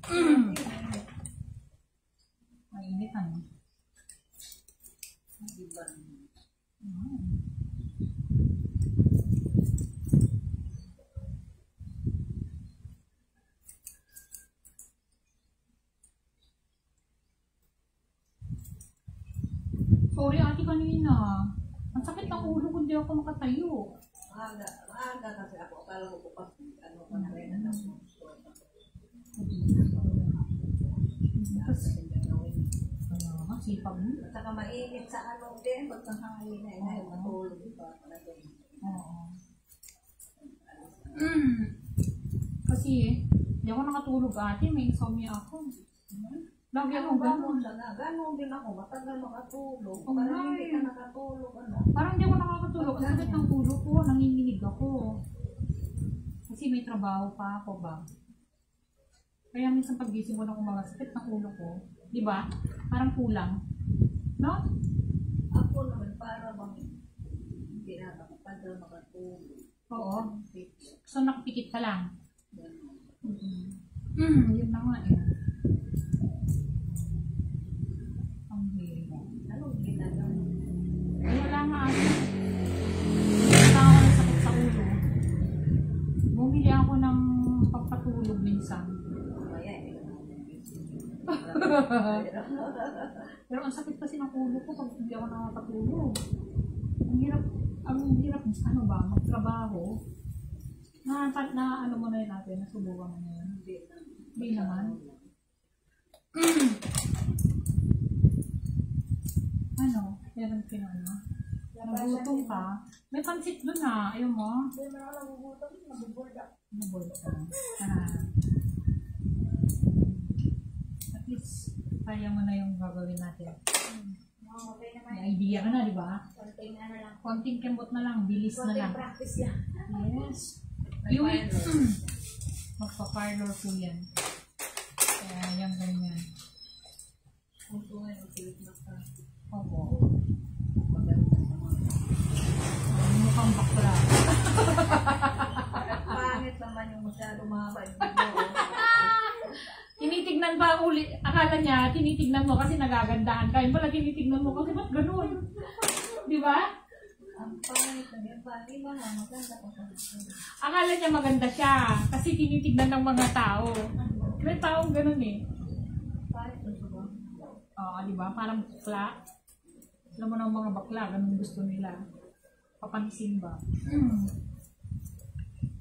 Mainit ano. Sorry ate kanina. Ang sakit ng ulo ko, hindi ako makatayo. Maaga kasi ako. Akala ko bukas ano pa na rin. Sipag mo. At saka mainit sa ano din. Pagkakahangin na yun. Matulog pa. Oo. Kasi hindi ako nakatulog ate. May insomnia ako. Lagi akong gano'n. Gano'n din ako. Matagal makatulog. Parang hindi ka nakatulog. Parang hindi ako nakakatulog. Ang sakit ng ulo ko. Nanginginig ako. Kasi may trabaho pa ako ba. Kaya minsan pag-gising ko ng umaga, sakit ng ulo ko. Di ba? Parang kulang. No? Ako naman para bang hindi na nakapagdal makatulog. Oo. So nakapikit ka lang. Yun na nga eh. Ang hirap. Anong ginagawa? Ay, wala nga ate. Wala ako ng sakit sa ulo. Bumili ako ng pampatulog minsan. Pero ang sakit kasi ng ulo ko pag hindi ako nakakatulog. Ang hirap ano ba, magtrabaho. Na ano mo na yun natin, nasubukan mo na yun. Hindi naman. Ano? Meron pinano? Nagutom ka? May pansit dun ha. Ayaw mo? Hindi naman ako nagugutom. Nabuboard ako. Naboard ka. At least, kaya mo na yung gagawin natin. Okay naman. May idea ka na, di ba? Konting ano lang. Konting kembot na lang, bilis na lang. Konting practice yan. Yes. Yung magpa-parlor po yan. Kaya yung ganyan. Kung yung pilit na ka. Opo. Maganda sa mga. Mukhang bakla. Pangit naman yung masyado mahaba. Tinitignan pa ulit. Akala niya, tinitignan mo kasi nagagandahan ka. Yung pala tinitignan mo kasi ba't ganun? Di ba? Ang pangit na yan. Pangit ba nga? Maganda ko sa Akala niya maganda siya kasi tinitignan ng mga tao. May taong ganun eh. pangit na siya ba? Oo, di ba? Parang bakla. Alam mo ng mga bakla, ganun gusto nila. Papansin ba?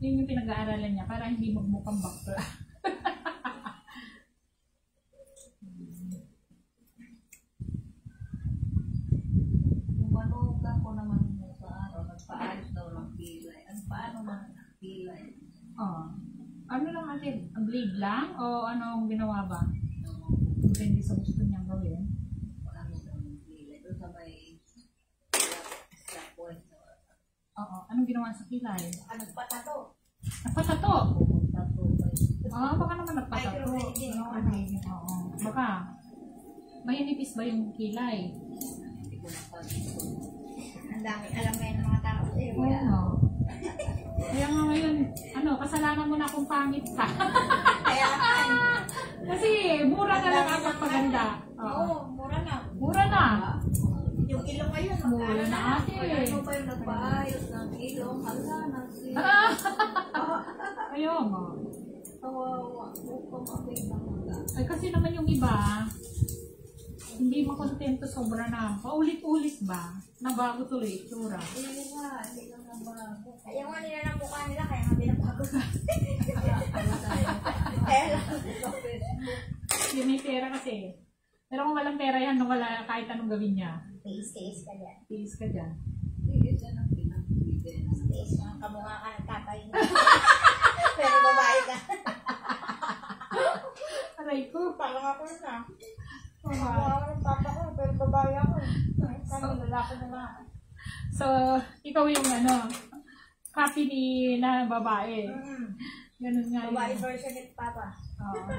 Yun yung pinag-aaralan niya para hindi magmukhang bakla. Manugan ko naman mo sa araw, nagpaayos daw ng pilay. Paano man ang pilay? Ano lang natin? Ang blade lang? O anong ginawa ba? Depende sa gusto niyang gawin. Paano daw ng pilay? Doon sa may point. Oo. Anong ginawa sa kilay? Nagpatato. Nagpatato? Tato. Baka naman nagpatato. Microblading. Oo. Baka. Mayanipis ba yung kilay? Hindi ko napag. Ang dami, alam mo yan ng mga tao. Oo. Kaya nga ngayon, kasalanan mo na kung pangit ka. Kaya Kasi mura na lang ang pagpaganda. oo, mura na. Mura na. Yung ilong ngayon, Mura na ate. Ano ba yung nagpaayos ng ilong? Hala, nagsiya. Ayaw nga. Kawawa. Upang makita mo na. Ay kasi naman yung iba, hindi makontento sobra na. Paulit-ulit ba? Nabago tuloy itsura. Hindi nga, hindi ka nabago. Ayaw nga nila ng mukha nila, kaya nga binabago ka. Ano tayo? Kaya lang. Yung may pera kasi. Pero kung walang pera yan, wala kahit anong gawin niya. Tiis-tiis ka dyan. Tiis ka dyan. Hindi siya nang pinagbibigay na. Tiis mga kamukha ka ng tatay mo. Pero babae ka. Aray ko. Parang ako na. Kamukha ka ng papa ko, pero babae ako. Kami lalaki na lang. So, ikaw yung copy ni na babae. Ganun nga yun. Babae version ni papa. Oo.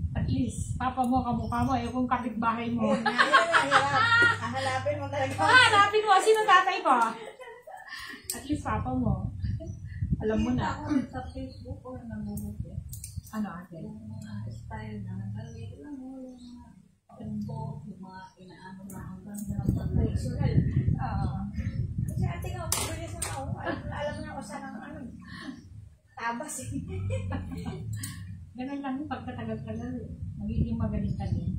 At least, papa mo, kamukha mo, yung kung kapitbahay mo. Ayun nga, hirap. Hahanapin mo talaga. Hanapin mo, sino tatay ko? At least, papa mo. Alam mo na. Ako sa Facebook ko nabubuti. Ano ate? Yung mga style na nagkali lang mo, yung mga tempo, yung mga inaano na hanggang sa Personal. Oo. Kasi ate nga, pagbilis na ako. Alam na ako saan ang ano. Tabas eh. Ganun lang yung pagkatagal-tagal, magiging magaling ka din.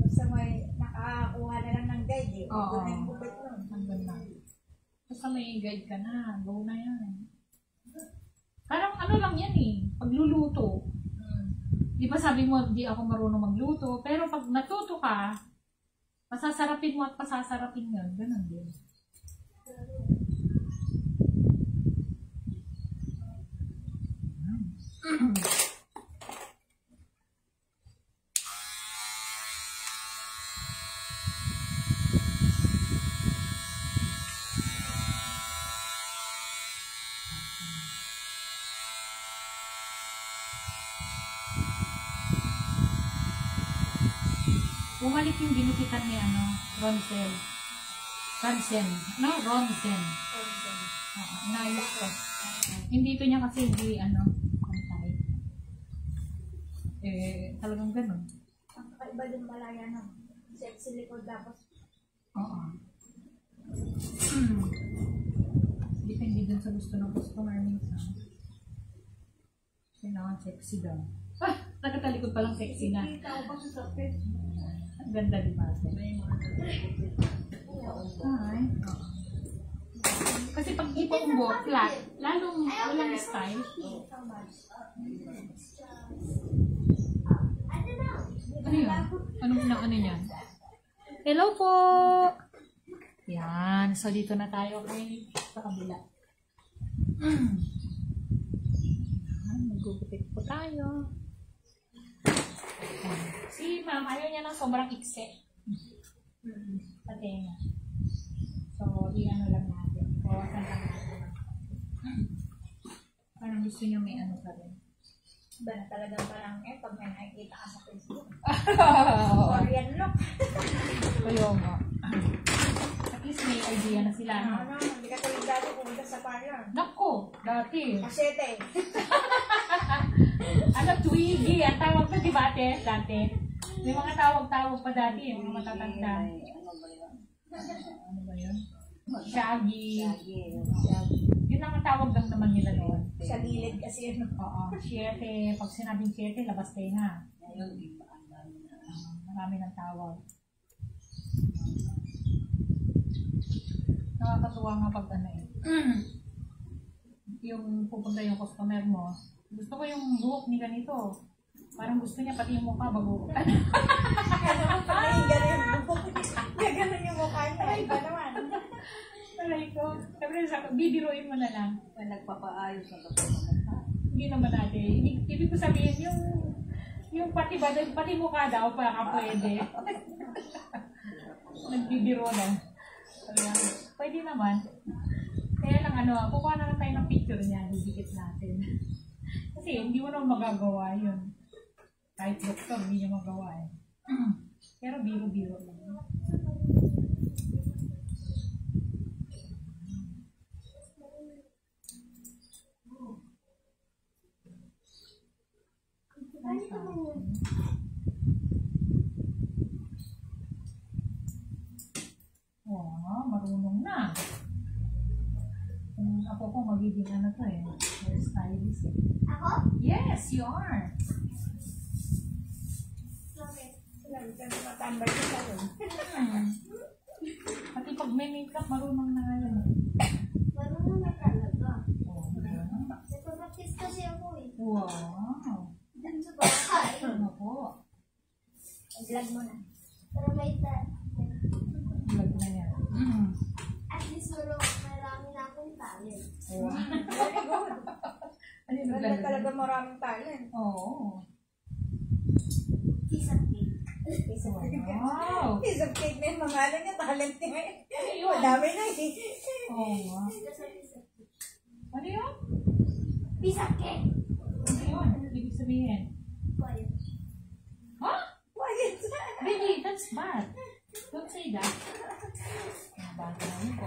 Basta may nakakuha na lang ng guide eh. Oo. Doon na yung bubit nun. Hanggang na. Basta may guide ka na, go na yan. Parang ano lang yan eh, pagluluto. Di ba sabi mo, di ako marunong magluto, pero pag natuto ka, pasasarapin mo at pasasarapin yun. Ganun din. Bumalik yung ginupitan ni Ronsen. No? Ronsen. Inayos ko. Hindi ito niya kasi hindi pantay. Talagang ganun. Ang kakaiba din pala yan. Sexy likod tapos. Oo. Depende dun sa gusto ng customer minsan. Kailangan sexy daw. Nagkatalikod palang sexy na. Hindi tao pa sa sapit. Ang ganda di ba? Ay. Kasi pag ipong mo, flat, lalong walang style. Ano yun? Ano yan? Hello po! Yan. So, dito na tayo sa kabila. Magugupit po tayo. Si ma'am, ayaw niya ng sobrang ikse. Patenga. So, i-ano lang natin. Bawasan lang natin. Parang gusto niyo may ano pa rin. Iba na talagang parang pag may nakikita ka sa Facebook. Oo. Korean look. Kayo nga. At least may idea na sila. No? Hindi ka tuloy dati pumunta sa parlor. Nako, dati. Kasete. Twiggy. Ang tawag pa, di ba ate? Dati. May mga tawag-tawag pa dati. Mga matatanda. Ano ba yun? Shaggy. Yun ang tawag lang naman nila doon. Sa gilid kasi yun. Oo. Siete. Pag sinabing siete, labas tayo na. Marami ng tawag. Nakakatuwa nga pag yung pupunta yung customer mo. Gusto ko yung buhok ni ganito. Parang gusto niya pati yung mukha bago. Kaya naman pag nahinggan yung buhok. Kaya ganun yung mukha niya. Iba naman. Aray ko. Sabi bibiruin mo na lang. Nagpapaayos na ito. Hindi naman natin. Ibig ko sabihin yung pati mukha daw baka pwede. Nagbibiro na. Pwede naman. Kaya lang kukuha na lang tayo ng picture niya. Didikit natin. Kasi hindi mo naman magagawa yun. Kahit doktor, hindi niya magawa eh. Pero biro-biro lang. Wow, marunong na. Ako po magiging to eh. Hairstylist eh. Ako? Yes, you are. Okay. Sinabi ka na matambay ko sa rin. Pati pag may makeup, marunong na nga yan. Marunong na talaga. Oh, Nagpa-practice kasi ako eh. wow. Diyan sa bahay. Ano po? I-vlog mo na. Pero may Vlog na yan. at least marami na akong talent. Wow. Very good. Ano yung Ganda vlog? talaga maraming talent. Oo. Piece of cake. Piece of cake. Wow. Piece of cake na yung mga niya, talent niya. Yun. Madami na eh. Oh, wow. Ano yun? Piece of cake. Ano yun? Ibig sabihin? Quiet. Huh? Quiet. Baby, that's bad. Don't say that. Bata naman po.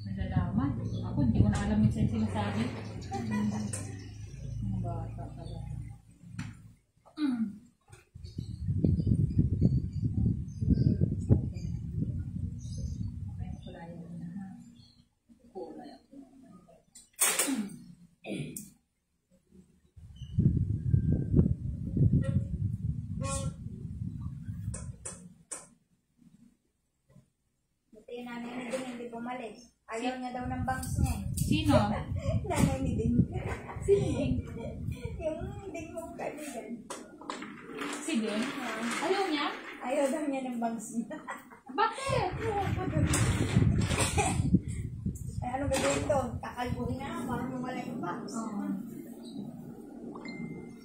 Nalalaman. Ako, hindi ko na alam yung sinasabi. bata talaga. Kulay ako. Buti yung nanay ni Ding hindi bumalik. Ayaw niya daw ng bangs niya eh. Sino? Nanay ni Ding. Si Ding. Yung Ding mong kaibigan. Si Ding? Ayaw niya? Ayaw daw niya ng bangs niya. Bakit? Ay, ano gagawin to? Takalbuhin na para mawala yung bangs. Oo.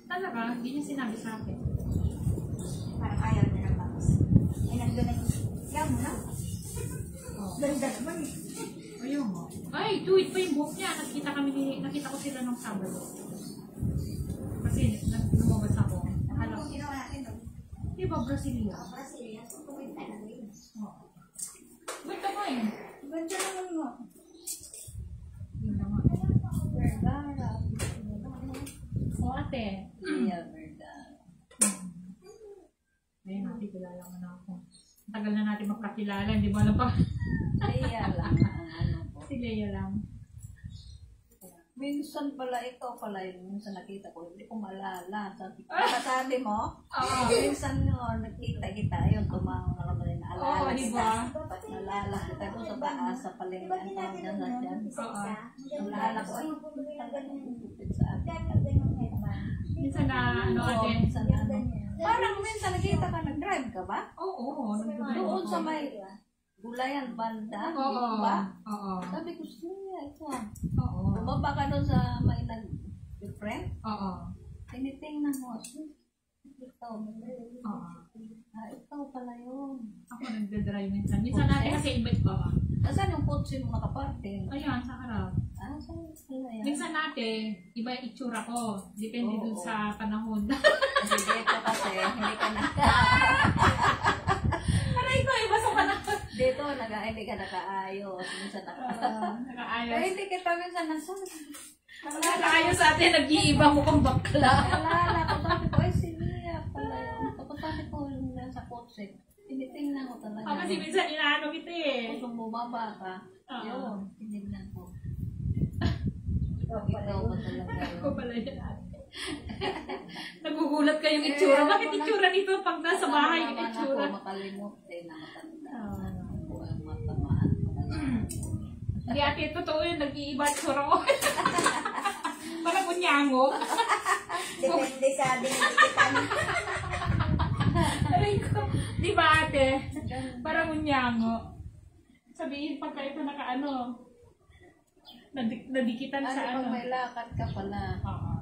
Talaga? Hindi niya sinabi sa akin. Parang ayaw niya ng bangs. Ay, nandun na yung yaw mo na. Oo. Ganda naman eh. Ayaw mo. Ay, tuwid pa yung buhok niya. Nakita ko sila nung Sabado. Kasi lumabas ako. Ano kung ginawa natin doon? Di ba Brasilia? Ako para sila. So, kumita na rin. Oo. Ba't ka ba yun? Ganda naman mo. Yun naman. Vergara. O ate. Iya, verdad. Ayun, natin kilala mo na ako. Tagal na natin magkakilala, hindi mo alam pa. Iya lang ang ano ko. Si Leia lang. Minsan pala ikaw pala yung minsan nakita ko, hindi ko maalala. Sabi mo, Oo. minsan no, nakita kita, yun, tumawag na naman, Oo, naalala di kita. ba? Naalala kita ko sa taas, sa palingan ko, dyan na dyan. Naalala ko, ay, lupit sa atin. Minsan na, ano Oo, ate? minsan na, ano. Parang minsan nakita ka, nag-drive ka ba? Oo, nagdadrive Doon ako. sa may Gulayan Banda, di Oo. ba? Oo. Sabi ko, siya, ito ah. Oo. Bumaba ka doon sa may nag-friend. Oo. Tinitingnan mo. Ikaw. Oo. Ikaw pala yun. Ako nagdadrive minsan. Minsan natin kasi iba't ba? Nasaan yung kotse mo nakaparting? Ayan, sa harap. Saan sila yan? Minsan natin, iba yung itsura ko. Depende Oo. dun sa panahon. Kasi dito kasi, hindi ka Aray ko, iba sa panahon. dito, hindi ka nakaayos. Minsan Pero Nakaayos. hindi kita minsan nasaan. Nakaayos sa atin, nag-iiba mo kang bakla. Naalala ko, sabi ko, ay siya pala yun. Tapos sabi ko, yung nasa kotse, tinitingnan ko talaga. Kasi minsan inaano kita eh. Kung bumaba ka, Oo. yun, tinignan ko. Ikaw Ikaw ba talaga Ako yun? pala yun ate. Nagugulat kayong itsura. Bakit itsura nito pag nasa bahay yung Naman itsura? ako makalimot din na matanda. Oo. Ako ang matamaan. Hindi ate, totoo yun. Nag-iiba itsura ko. Parang kunyango. Depende sa dinidikitan. Aray ko. Di ba ate? Parang kunyango. Sabihin pagka ito nakaano. Nadikitan sa Ano pag ano. may lakad ka pala? Oo.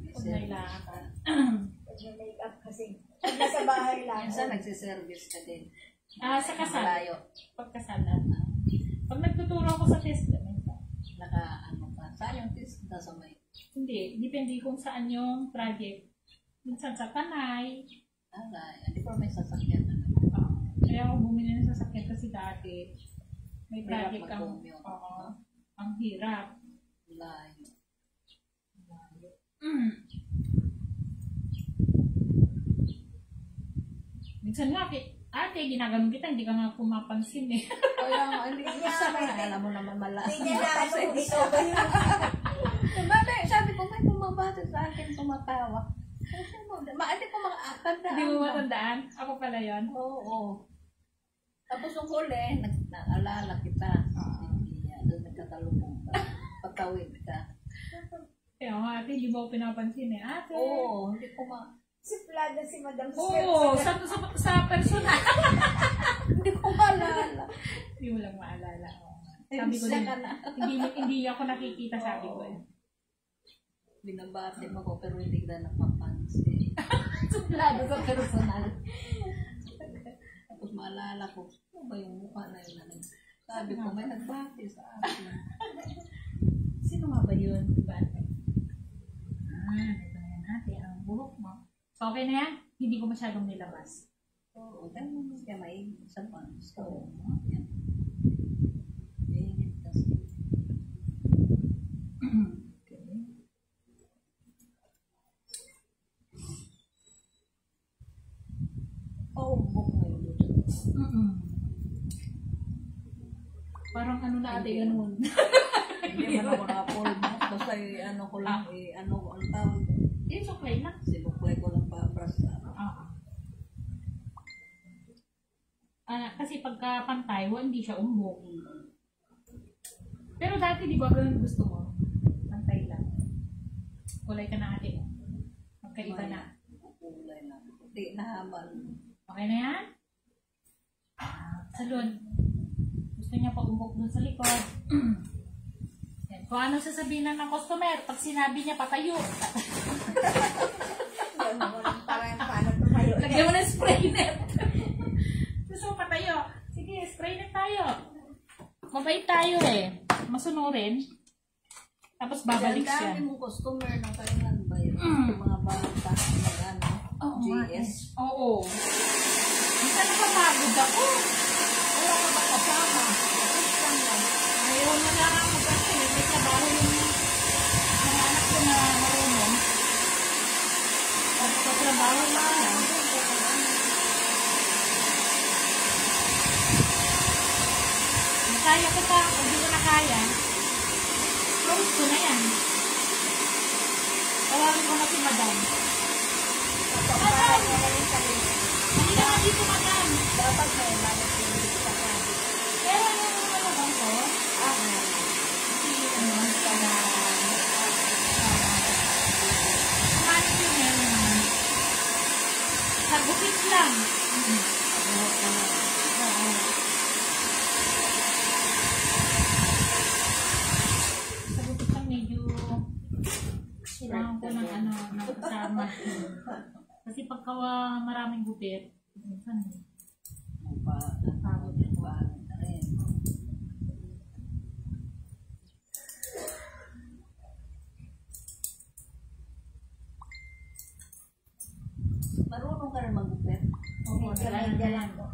Pag may lakad. Pag may make-up kasi. Pag nasa bahay lang. Minsan nagsiservice ka din. Sa kasal. Malayo. Pagkasalan. Pag nagtuturo ako sa test, minsan. Ano ka. Saan yung test ka sa may? Hindi. Depende kung saan yung project. Minsan sa Panay. Hindi pa may sasakyan na naman. Kaya ako bumili ng sasakyan kasi dati. May Hirap project kang. mag-commute. Oo. Ang hirap. Layo. Minsan nga, ate, ginaganon kita, hindi ka nga pumapansin eh. Kaya nga, hindi ko sana alam mo naman Hindi niya na ano, ito ba yun? Sabi ko, may bumabati sa akin, tumatawa. Hindi ko makakanda. Hindi mo matandaan? Ako pala yon. Oo. Tapos yung huli, naalala kita. Doon nagkatalubong ka. Pagtawid ka. Kaya nga ate, hindi mo ako pinapansin eh. Ate. Oo, hindi ko Suplada si Madam Oo, sa personal. hindi ko maalala. Hindi mo lang maalala. Sabi ko din, hindi ako nakikita, sabi ko eh. Binabati mo ko, pero hindi ka napapansin. Suplado sa personal. Tapos maalala ko, ano ba yung mukha na yun? Sabi ko, may nagbati sa akin. Sino nga ba yun? Diba? Ito na yan ate, ang buhok mo. So, okay na yan? Hindi ko masyadong nilabas. Oo, dahil mo siya may isang pangis ka. Yan. Mainit kasi. Parang ano na ate, ganun. Hindi man ako naka-pulmos. Basta ano ko lang, ano ko ang tawag. Yung suklay lang. Sinuklay ko lang pa-brush sa Kasi pagka pantay, hindi siya umbok. Pero dati, di ba, ganun gusto mo? Pantay lang. Kulay ka na ate. Magkaiba na. kulay na. Puti na habal. Okay na yan? Salon. Gusto niya pa umbok dun sa likod. Yan. Kung ano sasabihin na ng customer, pag sinabi niya patayo. Parang paano tumayo. Lagyan mo ng spray net. Gusto mo patayo? Sige, spray net tayo. Mabait tayo eh. Masunurin. Tapos babalik siya. Ang dami mong customer na kailan ba yun? Yung mga bata mag-ano. GS. Oo. Minsan napapagod ako. Wala ka ba kasama? Ayaw na lang ako kasi may trabaho yung mga anak ko na marunong. Tapos trabaho na lang. Kaya ko pa, kung di ko na kaya, close ko na yan. Tawagin ko na si madam. Madam! Hindi na nga dito madam. Dapat may manit yung dito sa kanin. Pero yung ano bang ko? Si ano, sana manit yung meron. Sa bukit lang. Sa bukit lang medyo kailangan ko ng ano, ng kasama. Kasi pagka maraming gupit, minsan pagod yung Marunong ka rin mag-upit. Oo, Jalan ko.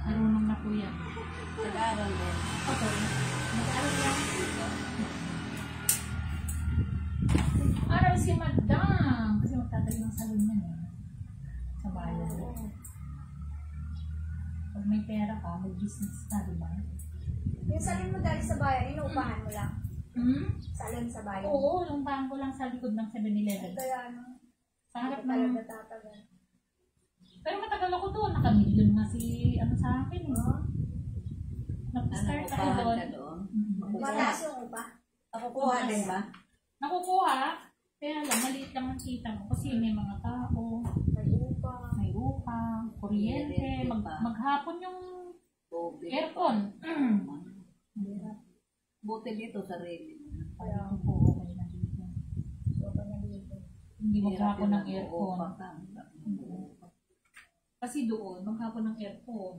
marunong na po yan. Nag-aaral din. Okay. Mag-aaral yan. Aral si madam. Kasi magtatayo ng salon yan eh. Sa bayan. Pag may pera ka, may business ka, di ba? Yung salon mo dali sa bayan, inuupahan mo lang. Salon sa bayan. Oo, yung bangko lang sa likod ng 7-Eleven. Kaya ano, Sa harap ng... talaga tatagal. Pero matagal ako doon. Naka-million na si ano sa akin eh. Nag-start ako Upahan doon. ka doon. Mataas yung upa. Nakukuha din ba? Nakukuha. Kaya lang, maliit lang ang kita mo. Kasi may mga tao, May upa. may upa, kuryente, maghapon yung Tubig. aircon. Buti dito sa railing. Kaya po, okay na dito. So, kanya dito. Hindi maghapon ng Hirap aircon. yung upa. Kasi doon, maghapon ng aircon.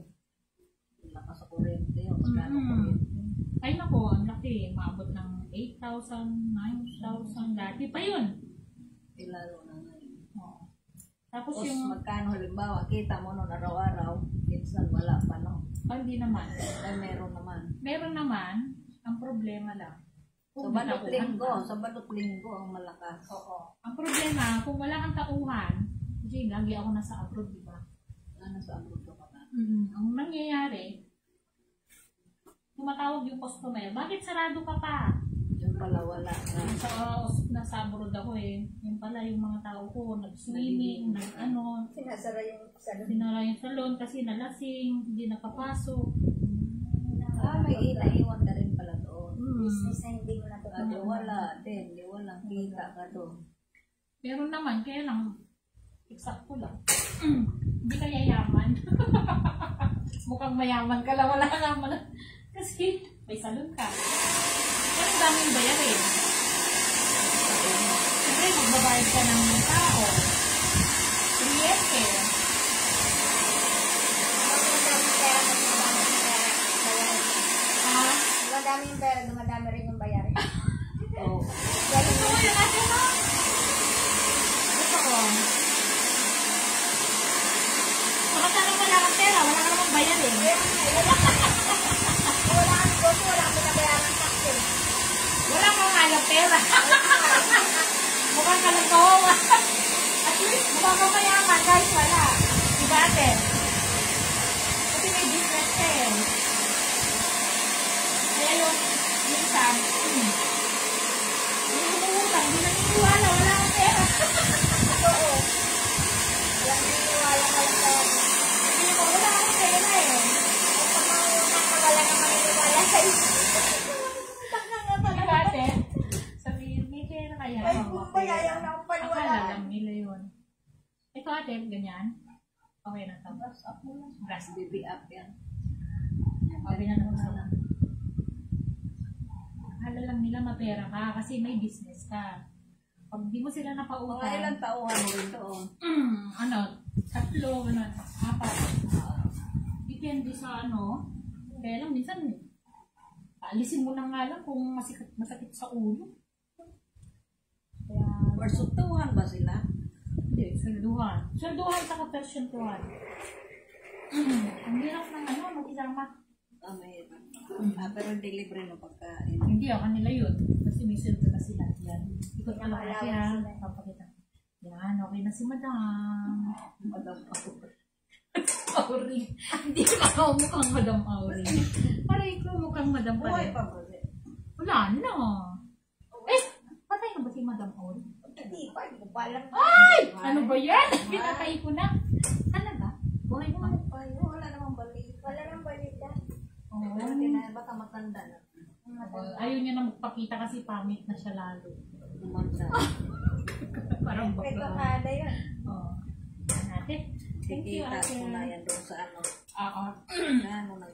Lakas sa kuryente yun. Magkano kuryente? Ay nako, ang laki. Maabot ng 8,000, 9,000. Dati pa yun. Lalo na ngayon. Oo. Tapos Tapos yung... magkano halimbawa, kita mo nun araw-araw, minsan wala pa no. hindi naman. Ay meron naman. Meron naman. Ang problema lang. Sa kung may balot tauhan linggo, ka. sa balot linggo ang malakas. Oo. Ang problema, kung wala kang tauhan, kasi lagi ako nasa abroad, di ba? Ano sa abroad ka pa na? Ang nangyayari, tumatawag yung customer, bakit sarado ka pa? Yung pala wala na. Nasa abroad ako eh. Yung pala yung mga tao ko, nag-swimming, nag-ano, Sinasara yung salon. sinara yung salon kasi nalasing, hindi nakapasok. May inaiwan ka rin pala doon. Business na hindi mo Ate natutunan. wala din, di walang kita ka doon. Meron naman, kaya lang, eksakto lang. Hindi ka yayaman. Mukhang mayaman ka lang, wala ka naman. Kasi may salon ka. Pero ang daming bayarin. Siyempre, magbabayad ka ng tao. Kliyente. Dumadami yung pera, dumadami rin yung bayarin. Oo. Gusto mo yun natin, no? Gusto ko. Makasarang wala kang pera, wala ka namang bayarin. Wala kang negosyo, wala kang binabayaran ng tax eh. Wala kang halang pera. Mukhang ka lang kawawa. At least, mukhang ka mayaman guys, wala. Diba ate? Kasi may may business eh. Kaya yung minsan, yung umutang, hindi naniniwala, wala akong pera. Oo. Walang naniniwala ka lang sa ako. Hindi ko, wala akong pera eh. At sa mga utang na wala naman naniniwala sa iyo. Utang na nga Di talaga. ba, ate? Sabihin, may pera kaya. Ay, kung bayayan na akong Akala paniwala. lang nila yun. Ito ate, ganyan. Okay na to. Brush up mo lang. Gas. Baby up yan. Okay na naman sila. Akala lang nila mapera ka kasi may business ka. Pag di mo sila Mga napautang, ilang tauhan mo rin doon. ano, 3, ano, 4. Depende sa ano. Kaya lang minsan, alisin mo na nga lang kung masakit sa ulo. Kaya, Or suktuhan ba sila? hindi, swelduhan. Swelduhan sa kapersyentuhan. Ang hirap ng ano, mag-isama. May pero hindi libre ng pagkain. Hindi, kanila yun. Kasi may sweldo na sila. Yan. Ikot ka lang kasi ha. Papakita. Yan, okay na si Madam. Madam ako. Auring. Hindi ka ako mukhang Madam Auring. Parang ikaw mukhang Madam pa Buhay rin. pa ba siya? Wala na. Eh, patay na ba si Madam Auring? Hindi pa, hindi ko pa alam. Ay! Ano ba yan? Pinatay ko na. Talaga? Buhay pa. Buhay pa yun. Wala namang balik. Wala nang balita. Oo. Pero kinaya baka matanda na. Ayaw niya na magpakita kasi pangit na siya lalo. Umanda. Parang May bakla. kakada yun. Oo. Yan ate. Thank you Kikita ate. ko na yan doon sa ano. Oo. Ano nang